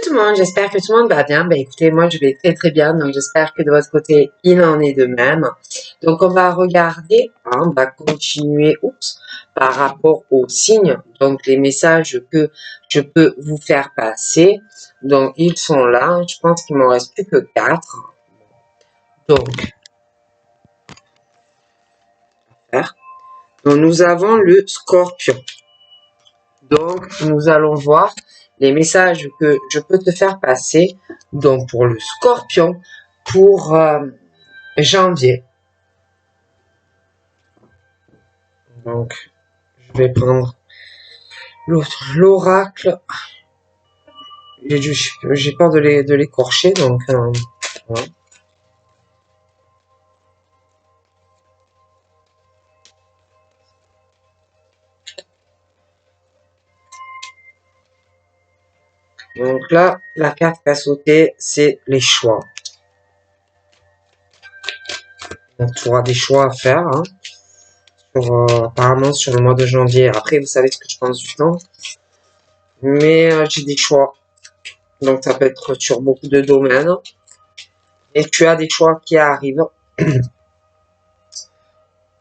tout le monde, j'espère que tout le monde va bien. Ben écoutez, moi je vais très très bien, donc j'espère que de votre côté il en est de même. Donc on va regarder, on va continuer, par rapport aux signes, donc les messages que je peux vous faire passer. Donc ils sont là, je pense qu'il m'en reste plus que 4. Donc nous avons le Scorpion. Donc, nous allons voir les messages que je peux te faire passer. Donc, pour le Scorpion, pour janvier. Donc, je vais prendre l'oracle. J'ai peur de l'écorcher, donc voilà. Donc là, la carte qui a sauté, c'est les choix. Donc, tu auras des choix à faire, hein, apparemment sur le mois de janvier. Après, vous savez ce que je pense du temps. Mais j'ai des choix. Donc, ça peut être sur beaucoup de domaines. Et tu as des choix qui arrivent.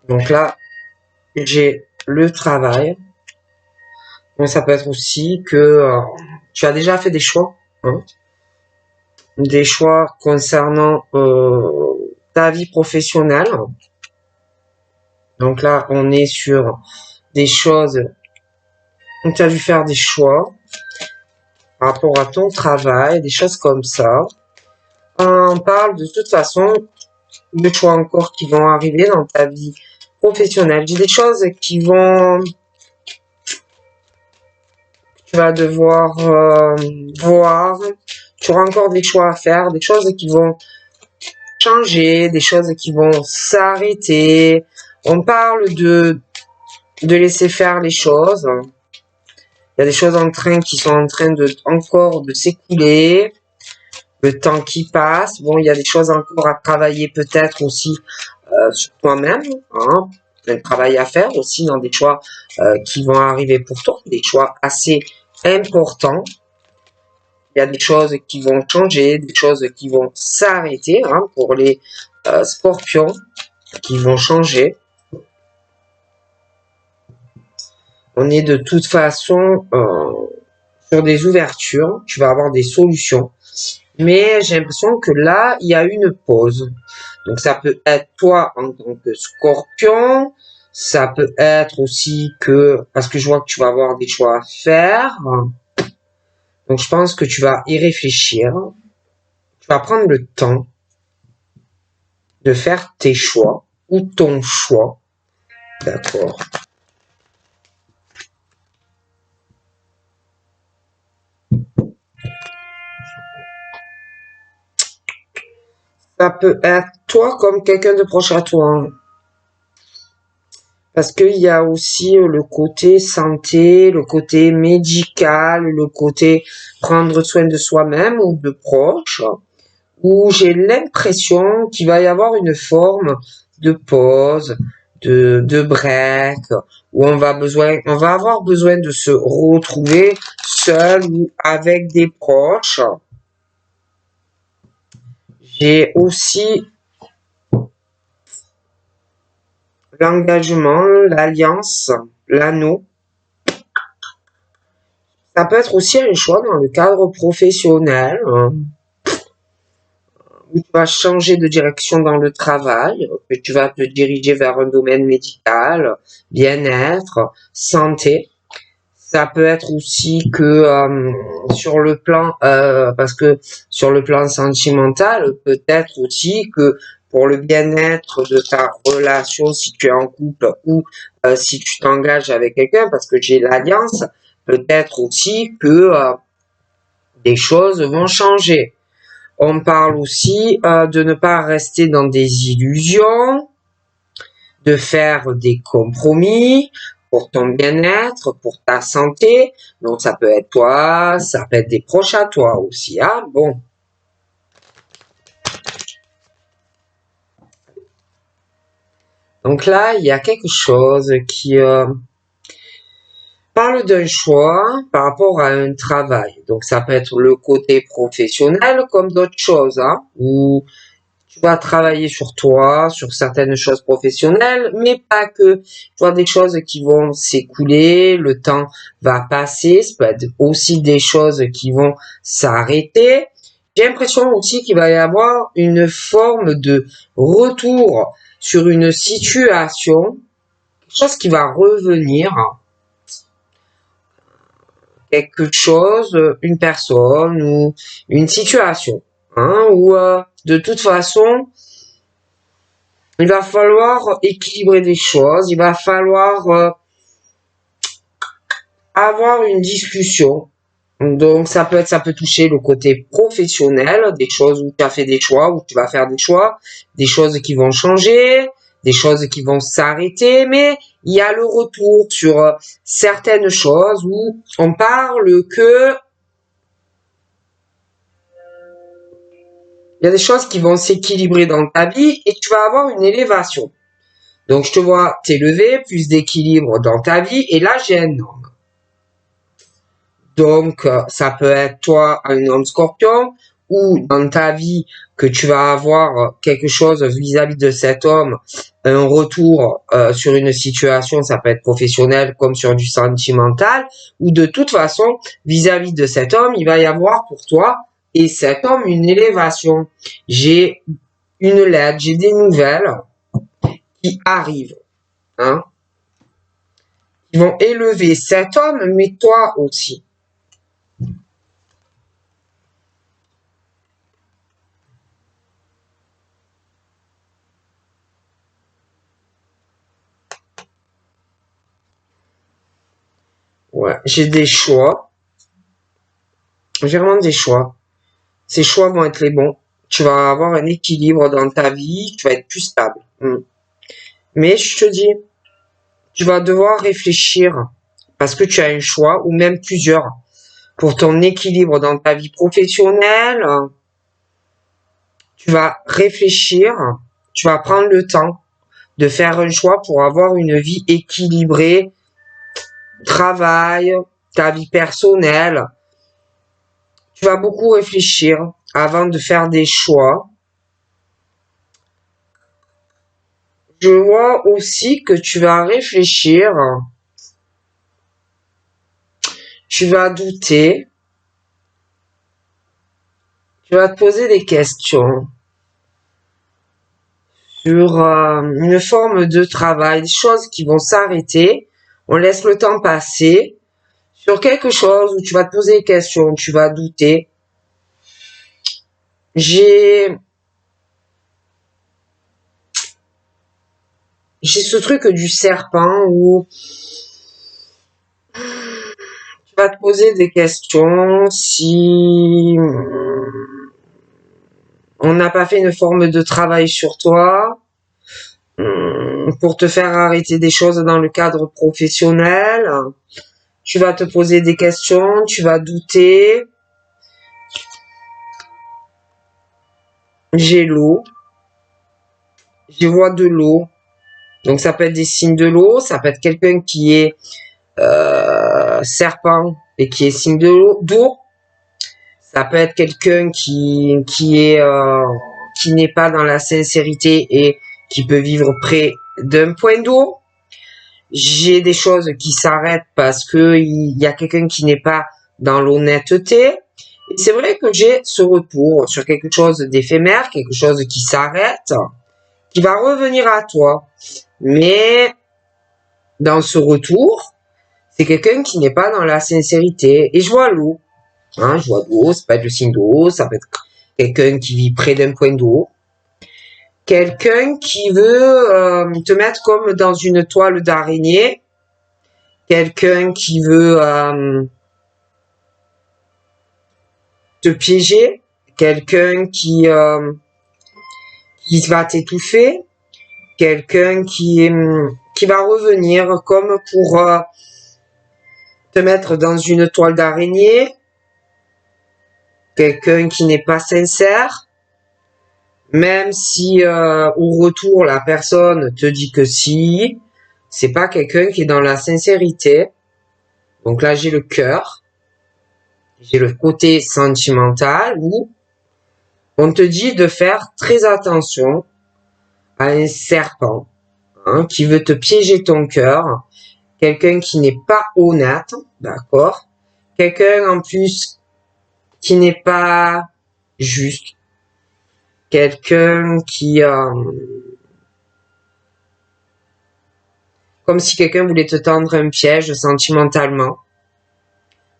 Donc là, j'ai le travail. Mais ça peut être aussi que tu as déjà fait des choix. Hein, des choix concernant ta vie professionnelle. Donc là, on est sur des choses où tu as dû faire des choix par rapport à ton travail, des choses comme ça. On parle de toute façon de choix encore qui vont arriver dans ta vie professionnelle. J'ai des choses qui vont... Tu vas devoir voir. Tu auras encore des choix à faire, des choses qui vont changer, des choses qui vont s'arrêter. On parle de laisser faire les choses. Il y a des choses qui sont en train encore de s'écouler. Le temps qui passe. Bon, il y a des choses encore à travailler peut-être aussi sur toi-même. Hein. Un travail à faire aussi dans des choix qui vont arriver pour toi. Des choix assez importants. Il y a des choses qui vont changer, des choses qui vont s'arrêter, hein, pour les scorpions qui vont changer. On est de toute façon sur des ouvertures, tu vas avoir des solutions. Mais j'ai l'impression que là, il y a une pause. Donc ça peut être toi en tant que scorpion, ça peut être aussi que, parce que je vois que tu vas avoir des choix à faire. Donc je pense que tu vas y réfléchir. Tu vas prendre le temps de faire tes choix ou ton choix. D'accord. Ça peut être toi comme quelqu'un de proche à toi. Parce qu'il y a aussi le côté santé, le côté médical, le côté prendre soin de soi-même ou de proches, où j'ai l'impression qu'il va y avoir une forme de pause, de break, où on va avoir besoin de se retrouver seul ou avec des proches. J'ai aussi l'engagement, l'alliance, l'anneau. Ça peut être aussi un choix dans le cadre professionnel, hein, où tu vas changer de direction dans le travail, que tu vas te diriger vers un domaine médical, bien-être, santé. Ça peut être aussi que sur le plan, parce que sur le plan sentimental, peut-être aussi que pour le bien-être de ta relation, si tu es en couple ou si tu t'engages avec quelqu'un, parce que j'ai l'alliance, peut-être aussi que des choses vont changer. On parle aussi de ne pas rester dans des illusions, de faire des compromis pour ton bien-être, pour ta santé. Donc ça peut être toi, ça peut être des proches à toi aussi. Ah bon. Donc là, il y a quelque chose qui parle d'un choix par rapport à un travail. Donc, ça peut être le côté professionnel comme d'autres choses, hein, où tu vas travailler sur toi, sur certaines choses professionnelles, mais pas que. Tu vois, des choses qui vont s'écouler, le temps va passer, ça peut être aussi des choses qui vont s'arrêter. J'ai l'impression aussi qu'il va y avoir une forme de retour sur une situation, quelque chose qui va revenir, quelque chose, une personne ou une situation, hein, où de toute façon, il va falloir équilibrer des choses, il va falloir avoir une discussion. Donc ça peut toucher le côté professionnel, des choses où tu as fait des choix, où tu vas faire des choix, des choses qui vont changer, des choses qui vont s'arrêter, mais il y a le retour sur certaines choses où on parle que il y a des choses qui vont s'équilibrer dans ta vie et tu vas avoir une élévation. Donc je te vois t'élever, plus d'équilibre dans ta vie, et là j'ai un homme. Donc, ça peut être toi, un homme scorpion, ou dans ta vie, que tu vas avoir quelque chose vis-à-vis de cet homme, un retour sur une situation, ça peut être professionnel comme sur du sentimental, ou de toute façon, vis-à-vis de cet homme, il va y avoir pour toi et cet homme une élévation. J'ai une lettre, j'ai des nouvelles qui arrivent, hein, qui vont élever cet homme, mais toi aussi. Ouais, j'ai des choix. J'ai vraiment des choix. Ces choix vont être les bons. Tu vas avoir un équilibre dans ta vie. Tu vas être plus stable. Mais je te dis, tu vas devoir réfléchir parce que tu as un choix ou même plusieurs pour ton équilibre dans ta vie professionnelle. Tu vas réfléchir. Tu vas prendre le temps de faire un choix pour avoir une vie équilibrée. Travail, ta vie personnelle. Tu vas beaucoup réfléchir avant de faire des choix. Je vois aussi que tu vas réfléchir, tu vas douter, tu vas te poser des questions sur une forme de travail, des choses qui vont s'arrêter. On laisse le temps passer sur quelque chose où tu vas te poser des questions, tu vas douter. J'ai ce truc du serpent où tu vas te poser des questions si on n'a pas fait une forme de travail sur toi pour te faire arrêter des choses dans le cadre professionnel. Tu vas te poser des questions, tu vas douter. J'ai l'eau. Je vois de l'eau. Donc ça peut être des signes de l'eau, ça peut être quelqu'un qui est serpent et qui est signe d'eau. Ça peut être quelqu'un qui n'est pas dans la sincérité et qui peut vivre près d'un point d'eau. J'ai des choses qui s'arrêtent parce que il y a quelqu'un qui n'est pas dans l'honnêteté. Et c'est vrai que j'ai ce retour sur quelque chose d'éphémère, quelque chose qui s'arrête, qui va revenir à toi. Mais dans ce retour, c'est quelqu'un qui n'est pas dans la sincérité. Et je vois l'eau. Hein, je vois l'eau, ça peut être le signe d'eau, ça peut être quelqu'un qui vit près d'un point d'eau. Quelqu'un qui veut te mettre comme dans une toile d'araignée. Quelqu'un qui veut te piéger. Quelqu'un qui va t'étouffer. Quelqu'un qui va revenir comme pour te mettre dans une toile d'araignée. Quelqu'un qui n'est pas sincère. Même si au retour la personne te dit que si, c'est pas quelqu'un qui est dans la sincérité. Donc là, j'ai le cœur, j'ai le côté sentimental où on te dit de faire très attention à un serpent qui veut te piéger ton cœur, quelqu'un qui n'est pas honnête, d'accord? Quelqu'un en plus qui n'est pas juste, quelqu'un qui comme si quelqu'un voulait te tendre un piège sentimentalement,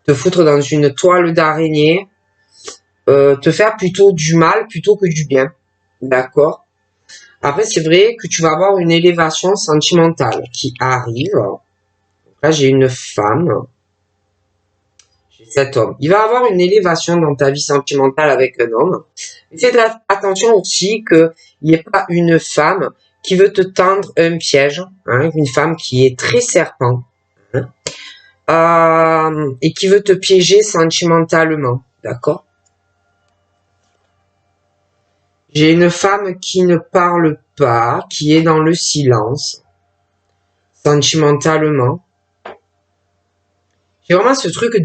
te foutre dans une toile d'araignée, te faire plutôt du mal plutôt que du bien, d'accord? Après, c'est vrai que tu vas avoir une élévation sentimentale qui arrive. Là, j'ai une femme, j'ai cet homme. Il va avoir une élévation dans ta vie sentimentale avec un homme. Mais fais attention aussi qu'il n'y ait pas une femme qui veut te tendre un piège, une femme qui est très serpent, et qui veut te piéger sentimentalement, d'accord? J'ai une femme qui ne parle pas, qui est dans le silence, sentimentalement. J'ai vraiment ce truc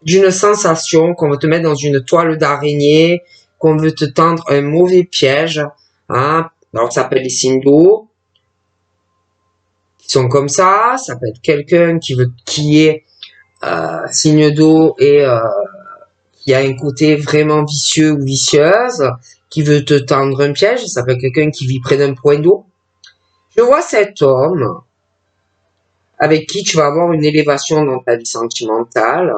d'une sensation qu'on veut te mettre dans une toile d'araignée, qu'on veut te tendre un mauvais piège. Alors ça peut être les signes d'eau qui sont comme ça peut être quelqu'un qui est signe d'eau et qui a un côté vraiment vicieux ou vicieuse, qui veut te tendre un piège, ça peut être quelqu'un qui vit près d'un point d'eau. Je vois cet homme avec qui tu vas avoir une élévation dans ta vie sentimentale.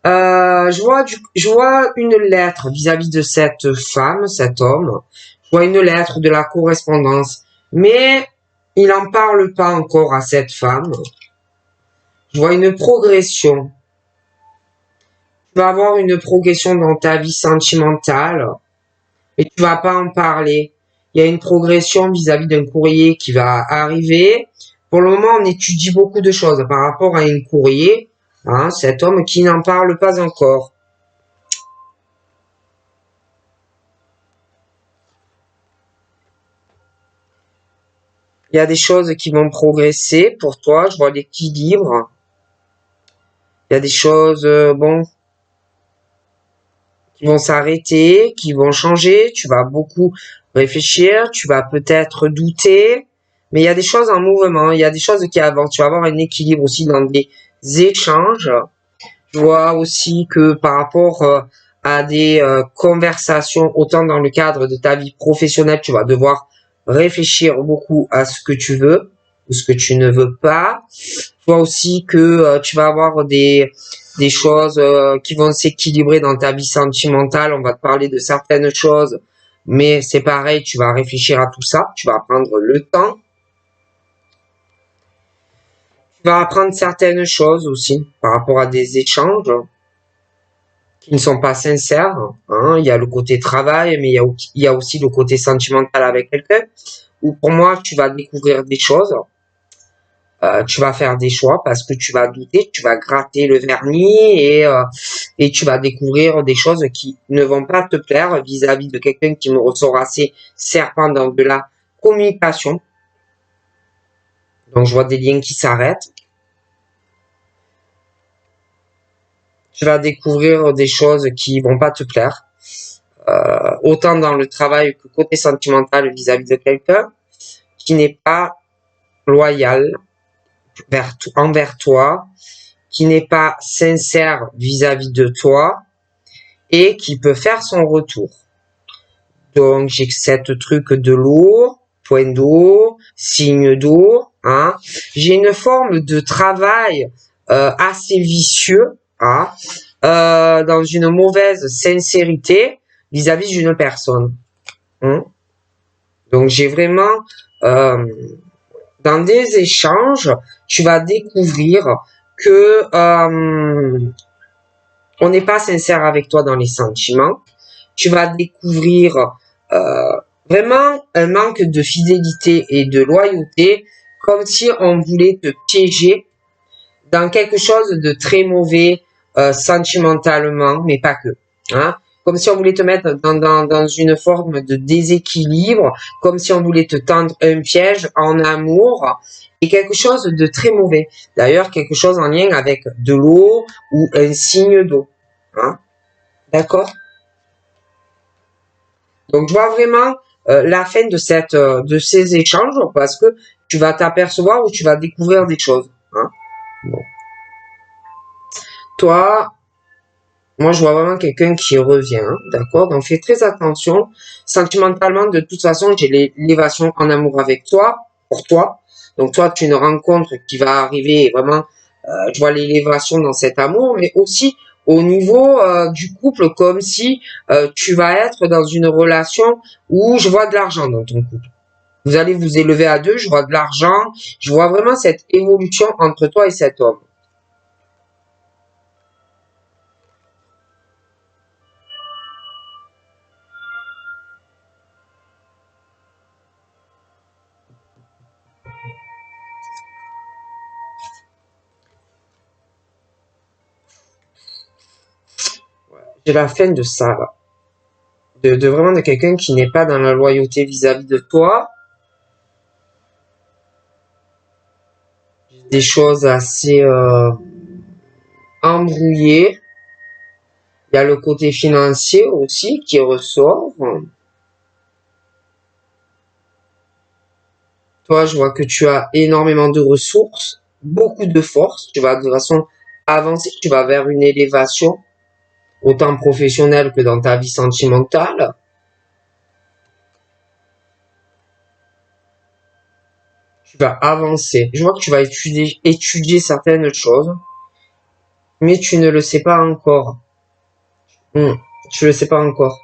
Je vois une lettre vis-à-vis de cette femme, cet homme. Je vois une lettre de la correspondance, mais il n'en parle pas encore à cette femme. Je vois une progression. Tu vas avoir une progression dans ta vie sentimentale, mais tu vas pas en parler. Il y a une progression vis-à-vis d'un courrier qui va arriver. Pour le moment, on étudie beaucoup de choses par rapport à un courrier. Cet homme qui n'en parle pas encore. Il y a des choses qui vont progresser pour toi. Je vois l'équilibre. Il y a des choses, qui vont s'arrêter, qui vont changer. Tu vas beaucoup réfléchir. Tu vas peut-être douter. Mais il y a des choses en mouvement. Il y a des choses qui avancent. Tu vas avoir un équilibre aussi dans des échanges. Je vois aussi que par rapport à des conversations, autant dans le cadre de ta vie professionnelle, tu vas devoir réfléchir beaucoup à ce que tu veux ou ce que tu ne veux pas. Je vois aussi que tu vas avoir des choses qui vont s'équilibrer dans ta vie sentimentale. On va te parler de certaines choses, mais c'est pareil, tu vas réfléchir à tout ça. Tu vas prendre le temps. Tu vas apprendre certaines choses aussi par rapport à des échanges qui ne sont pas sincères. Il y a le côté travail, mais il y a aussi le côté sentimental avec quelqu'un. Où pour moi, tu vas découvrir des choses. Tu vas faire des choix parce que tu vas douter, tu vas gratter le vernis et tu vas découvrir des choses qui ne vont pas te plaire vis-à-vis de quelqu'un qui me ressort assez serpent dans de la communication. Donc je vois des liens qui s'arrêtent. Tu vas découvrir des choses qui vont pas te plaire. Autant dans le travail que côté sentimental vis-à-vis de quelqu'un qui n'est pas loyal envers toi, qui n'est pas sincère vis-à-vis de toi et qui peut faire son retour. Donc j'ai cette truc de l'eau, point d'eau, signe d'eau. J'ai une forme de travail assez vicieux, dans une mauvaise sincérité vis-à-vis d'une personne. Donc j'ai vraiment dans des échanges, tu vas découvrir que on n'est pas sincère avec toi dans les sentiments. Tu vas découvrir vraiment un manque de fidélité et de loyauté, comme si on voulait te piéger dans quelque chose de très mauvais sentimentalement, mais pas que. comme si on voulait te mettre dans une forme de déséquilibre, comme si on voulait te tendre un piège en amour, et quelque chose de très mauvais. D'ailleurs, quelque chose en lien avec de l'eau ou un signe d'eau. Hein? D'accord? Donc, je vois vraiment la fin de ces échanges parce que tu vas t'apercevoir ou tu vas découvrir des choses. Hein? Bon. Toi, moi, je vois vraiment quelqu'un qui revient, d'accord? Donc, fais très attention. Sentimentalement, de toute façon, j'ai l'élévation en amour avec toi, pour toi. Donc, toi, tu une rencontre qui va arriver vraiment, je vois l'élévation dans cet amour, mais aussi au niveau du couple, comme si tu vas être dans une relation où je vois de l'argent dans ton couple. Vous allez vous élever à deux, je vois de l'argent, je vois vraiment cette évolution entre toi et cet homme. J'ai la fin de ça, là. De vraiment de quelqu'un qui n'est pas dans la loyauté vis-à-vis de toi. Des choses assez embrouillées. Il y a le côté financier aussi qui ressort. Toi, je vois que tu as énormément de ressources, beaucoup de force. Tu vas de façon avancée, tu vas vers une élévation, autant professionnelle que dans ta vie sentimentale. Tu vas avancer. Je vois que tu vas étudier certaines choses, mais tu ne le sais pas encore. Tu le sais pas encore.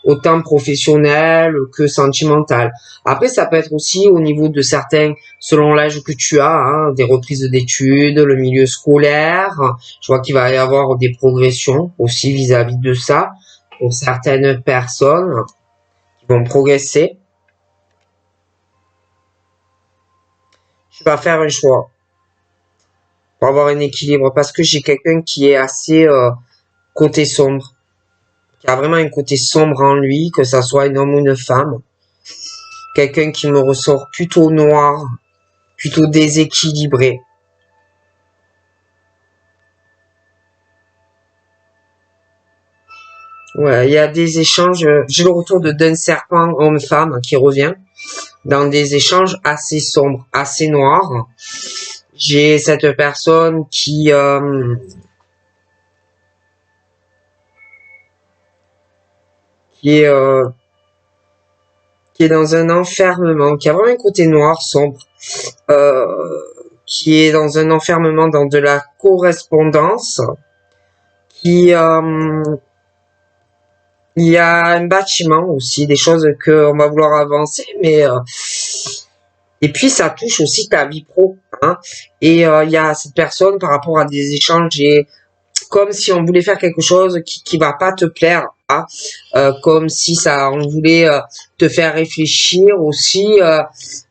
Autant professionnel que sentimental. Après, ça peut être aussi au niveau de certains, selon l'âge que tu as, hein, des reprises d'études, le milieu scolaire. Je vois qu'il va y avoir des progressions aussi vis-à-vis de ça pour certaines personnes qui vont progresser. Tu vas faire un choix pour avoir un équilibre parce que j'ai quelqu'un qui est assez côté sombre, qui a vraiment un côté sombre en lui, que ça soit un homme ou une femme. Quelqu'un qui me ressort plutôt noir, plutôt déséquilibré. Ouais, il y a des échanges. J'ai le retour d'un serpent homme-femme qui revient dans des échanges assez sombres, assez noirs. J'ai cette personne qui est euh, qui est dans un enfermement, qui a vraiment un côté noir, sombre, euh, qui est dans un enfermement dans de la correspondance, qui il y a un bâtiment aussi, des choses qu'on va vouloir avancer, mais et puis ça touche aussi ta vie pro, hein. Et il y a cette personne par rapport à des échanges, et comme si on voulait faire quelque chose qui va pas te plaire, hein. Comme si ça, on voulait te faire réfléchir aussi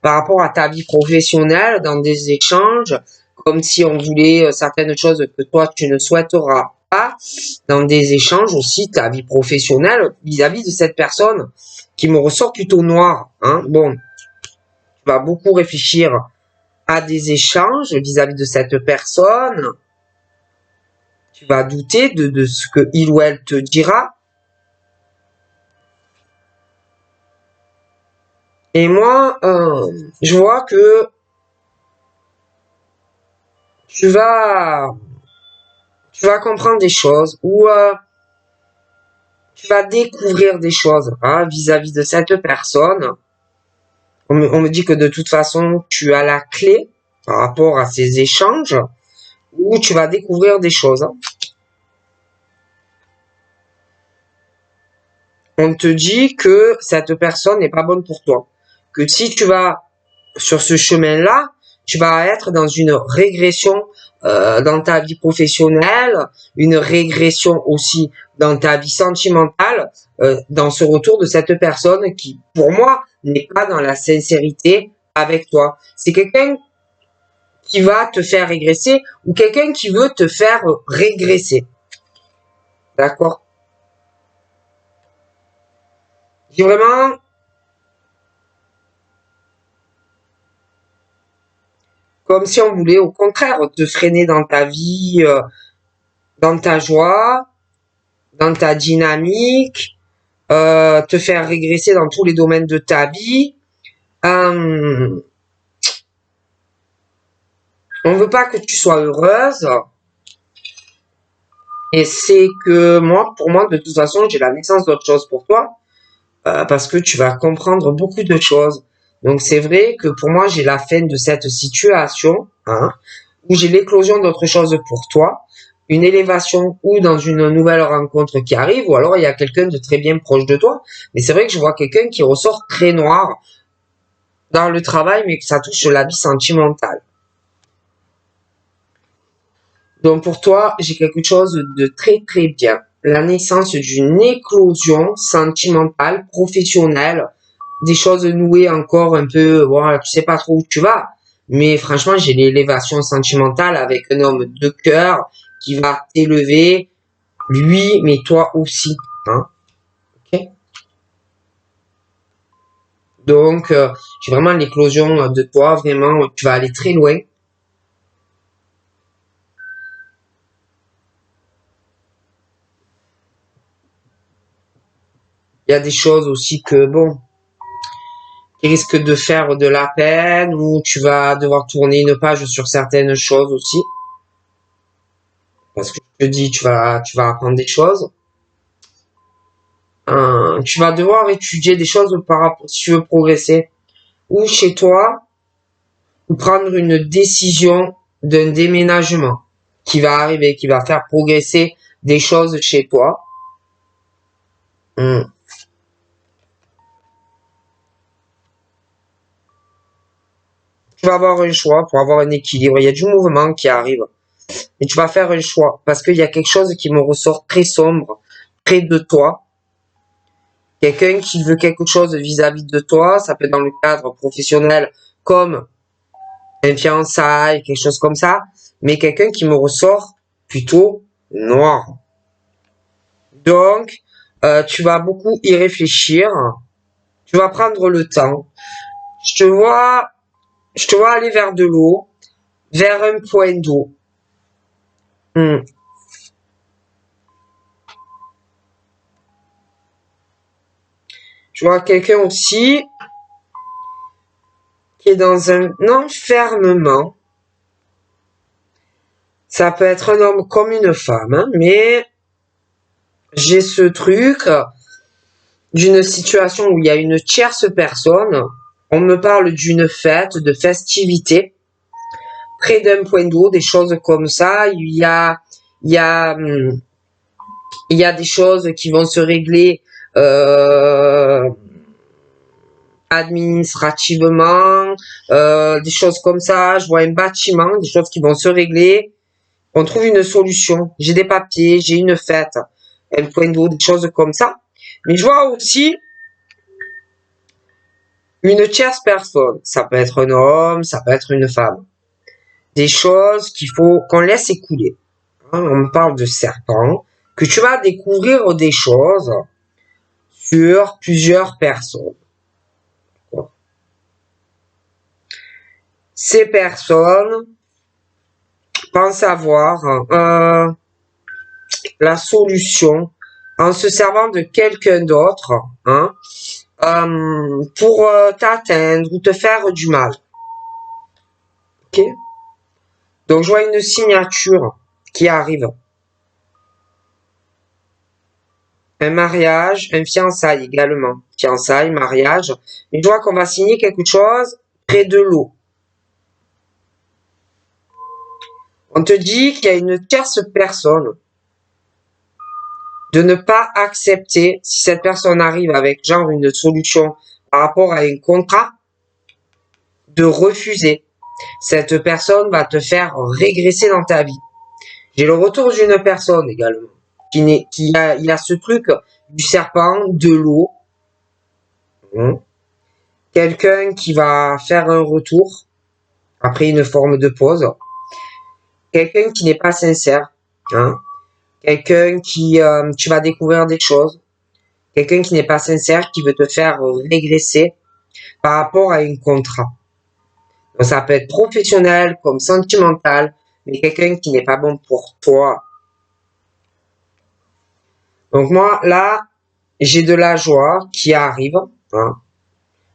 par rapport à ta vie professionnelle dans des échanges, comme si on voulait certaines choses que toi tu ne souhaiteras pas dans des échanges aussi ta vie professionnelle vis-à-vis de cette personne qui me ressort plutôt noire, hein. Bon, tu vas beaucoup réfléchir à des échanges vis-à-vis de cette personne. Tu vas douter de ce que il ou elle te dira. Et moi, je vois que tu vas, tu vas comprendre des choses ou tu vas découvrir des choses, hein, vis-à-vis de cette personne. On me dit que de toute façon, tu as la clé par rapport à ces échanges où tu vas découvrir des choses, hein. On te dit que cette personne n'est pas bonne pour toi. Que si tu vas sur ce chemin-là, tu vas être dans une régression dans ta vie professionnelle, une régression aussi dans ta vie sentimentale, dans ce retour de cette personne qui, pour moi, n'est pas dans la sincérité avec toi. C'est quelqu'un qui va te faire régresser ou quelqu'un qui veut te faire régresser. D'accord? C'est vraiment comme si on voulait au contraire te freiner dans ta vie, dans ta joie, dans ta dynamique, te faire régresser dans tous les domaines de ta vie. On veut pas que tu sois heureuse. Et c'est que moi, pour moi, de toute façon, j'ai la naissance d'autre chose pour toi, parce que tu vas comprendre beaucoup de choses. Donc c'est vrai que pour moi, j'ai la fin de cette situation, hein, où j'ai l'éclosion d'autre chose pour toi, une élévation ou dans une nouvelle rencontre qui arrive, ou alors il y a quelqu'un de très bien proche de toi. Mais c'est vrai que je vois quelqu'un qui ressort très noir dans le travail, mais que ça touche la vie sentimentale. Donc pour toi, j'ai quelque chose de très très bien. La naissance d'une éclosion sentimentale, professionnelle, des choses nouées encore un peu, voilà, tu sais pas trop où tu vas. Mais franchement, j'ai l'élévation sentimentale avec un homme de cœur qui va t'élever, lui, mais toi aussi. Hein, ok. Donc, j'ai vraiment l'éclosion de toi, vraiment, tu vas aller très loin. Il y a des choses aussi que, bon, qui risquent de faire de la peine, ou tu vas devoir tourner une page sur certaines choses aussi. Parce que je te dis, tu vas apprendre des choses. Tu vas devoir étudier des choses par rapport, si tu veux progresser. Ou chez toi, ou prendre une décision d'un déménagement qui va arriver, qui va faire progresser des choses chez toi. Hum. Tu vas avoir un choix pour avoir un équilibre. Il y a du mouvement qui arrive. Et tu vas faire un choix. Parce qu'il y a quelque chose qui me ressort très sombre près de toi. Quelqu'un qui veut quelque chose vis-à-vis de toi. Ça peut être dans le cadre professionnel comme un fiançailles, quelque chose comme ça. Mais quelqu'un qui me ressort plutôt noir. Donc, tu vas beaucoup y réfléchir. Tu vas prendre le temps. Je te vois, je te vois aller vers de l'eau, vers un point d'eau. Hmm. Je vois quelqu'un aussi qui est dans un enfermement. Ça peut être un homme comme une femme, hein, mais j'ai ce truc d'une situation où il y a une tierce personne. On me parle d'une fête, de festivité, près d'un point d'eau, des choses comme ça. Il y a, il y a des choses qui vont se régler administrativement, des choses comme ça. Je vois un bâtiment, des choses qui vont se régler. On trouve une solution. J'ai des papiers, j'ai une fête, un point d'eau, des choses comme ça. Mais je vois aussi une tierce personne. Ça peut être un homme, ça peut être une femme. Des choses qu'il faut qu'on laisse écouler. Hein, on me parle de serpent, que tu vas découvrir des choses sur plusieurs personnes. Ces personnes pensent avoir la solution en se servant de quelqu'un d'autre, hein, pour t'atteindre ou te faire du mal. Ok? Donc je vois une signature qui arrive. Un mariage, un fiançailles également. Fiançailles, mariage. Mais je vois qu'on va signer quelque chose près de l'eau. On te dit qu'il y a une tierce personne. De ne pas accepter, si cette personne arrive avec genre une solution par rapport à un contrat, de refuser. Cette personne va te faire régresser dans ta vie. J'ai le retour d'une personne également, il a ce truc du serpent, de l'eau. Quelqu'un qui va faire un retour après une forme de pause. Quelqu'un qui n'est pas sincère. Hein. Quelqu'un qui, tu vas découvrir des choses. Quelqu'un qui n'est pas sincère, qui veut te faire régresser par rapport à un contrat. Donc, ça peut être professionnel comme sentimental, mais quelqu'un qui n'est pas bon pour toi. Donc moi, là, j'ai de la joie qui arrive. Hein.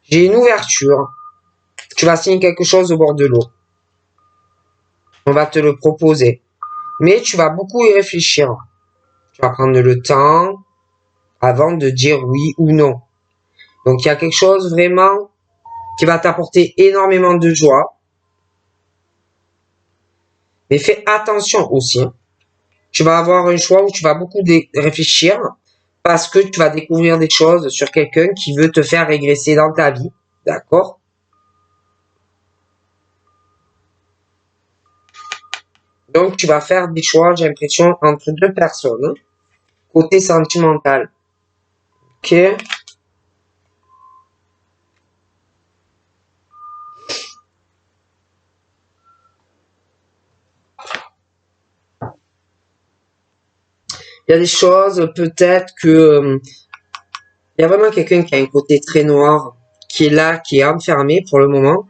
J'ai une ouverture. Tu vas signer quelque chose au bord de l'eau. On va te le proposer. Mais tu vas beaucoup y réfléchir. Tu vas prendre le temps avant de dire oui ou non. Donc il y a quelque chose vraiment qui va t'apporter énormément de joie. Mais fais attention aussi. Tu vas avoir un choix où tu vas beaucoup réfléchir parce que tu vas découvrir des choses sur quelqu'un qui veut te faire régresser dans ta vie. D'accord? Donc, tu vas faire des choix, j'ai l'impression, entre deux personnes. Hein, côté sentimental. Ok? Il y a des choses, peut-être que il y a vraiment quelqu'un qui a un côté très noir, qui est là, qui est enfermé pour le moment,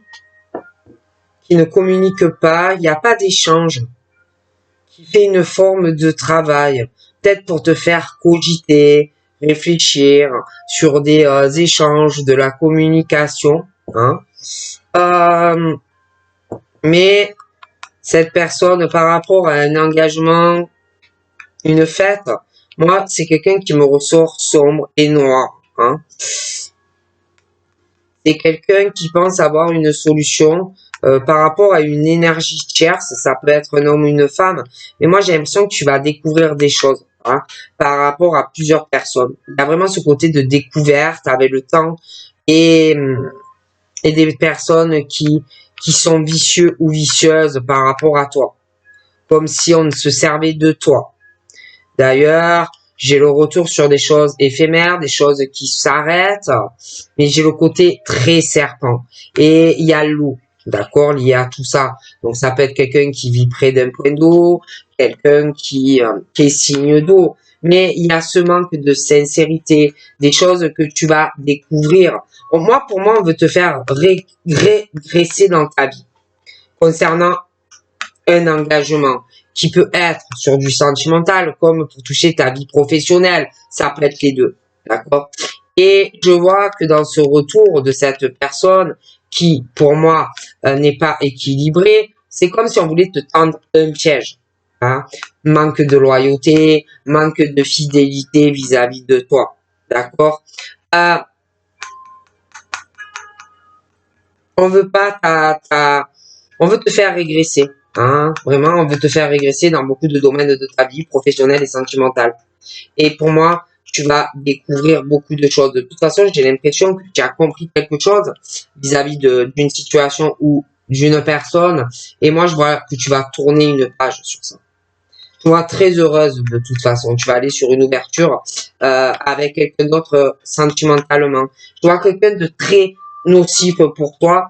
qui ne communique pas, il n'y a pas d'échange, qui fait une forme de travail, peut-être pour te faire cogiter, réfléchir sur des échanges, de la communication. Hein. Mais cette personne, par rapport à un engagement, une fête, moi, c'est quelqu'un qui me ressort sombre et noir. Hein. C'est quelqu'un qui pense avoir une solution par rapport à une énergie tierce. Ça peut être un homme ou une femme. Mais moi, j'ai l'impression que tu vas découvrir des choses hein, par rapport à plusieurs personnes. Il y a vraiment ce côté de découverte avec le temps et des personnes qui sont vicieux ou vicieuses par rapport à toi. Comme si on se servait de toi. D'ailleurs, j'ai le retour sur des choses éphémères, des choses qui s'arrêtent, mais j'ai le côté très serpent. Et il y a le loup, d'accord, lié à tout ça. Donc ça peut être quelqu'un qui vit près d'un point d'eau, quelqu'un qui est signe d'eau. Mais il y a ce manque de sincérité, des choses que tu vas découvrir. Moi, pour moi, on veut te faire régresser dans ta vie. Concernant un engagement qui peut être sur du sentimental comme pour toucher ta vie professionnelle. Ça peut être les deux. D'accord? Et je vois que dans ce retour de cette personne qui, pour moi, n'est pas équilibrée, c'est comme si on voulait te tendre un piège. Hein? Manque de loyauté, manque de fidélité vis-à-vis de toi. D'accord? On veut pas on veut te faire régresser. Hein, vraiment, on veut te faire régresser dans beaucoup de domaines de ta vie, professionnelle et sentimentale. Et pour moi, tu vas découvrir beaucoup de choses. De toute façon, j'ai l'impression que tu as compris quelque chose vis-à-vis d'une situation ou d'une personne. Et moi, je vois que tu vas tourner une page sur ça. Tu vois très heureuse de toute façon. Tu vas aller sur une ouverture avec quelqu'un d'autre sentimentalement. Je vois quelqu'un de très nocif pour toi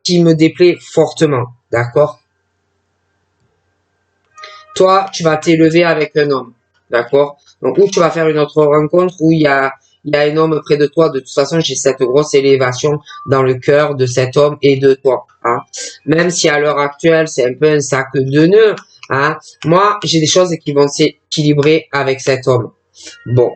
qui me déplaît fortement. D'accord? Toi, tu vas t'élever avec un homme, d'accord? Donc, ou tu vas faire une autre rencontre où il y a un homme près de toi. De toute façon, j'ai cette grosse élévation dans le cœur de cet homme et de toi. Hein. Même si à l'heure actuelle, c'est un peu un sac de nœuds. Hein. Moi, j'ai des choses qui vont s'équilibrer avec cet homme. Bon.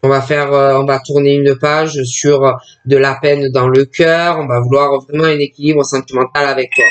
On va tourner une page sur de la peine dans le cœur. On va vouloir vraiment un équilibre sentimental avec toi.